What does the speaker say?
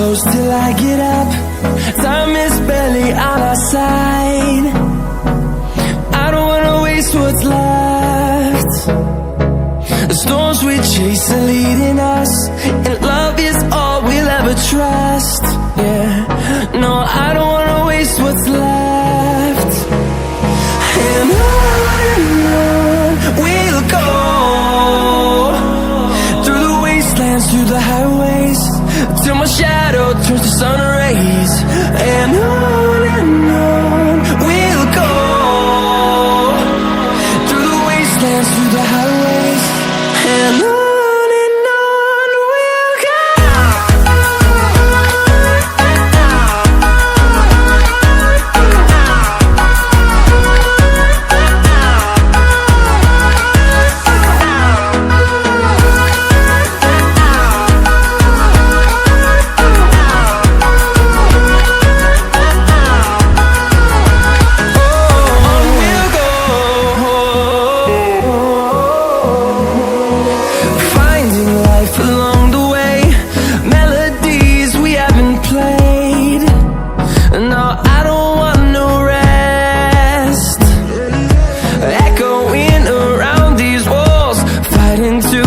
close till I get up. Time is barely on our side. I don't wanna waste what's left. The storms we chase are leading us, and love is all we'll ever trust. Yeah, no, I don't wanna waste what's left. And on we'll go, through the wastelands, through the highways, till my shadow turns to sun rays. And on we'll go, through the wastelands, through the highways, and on we'll go. Into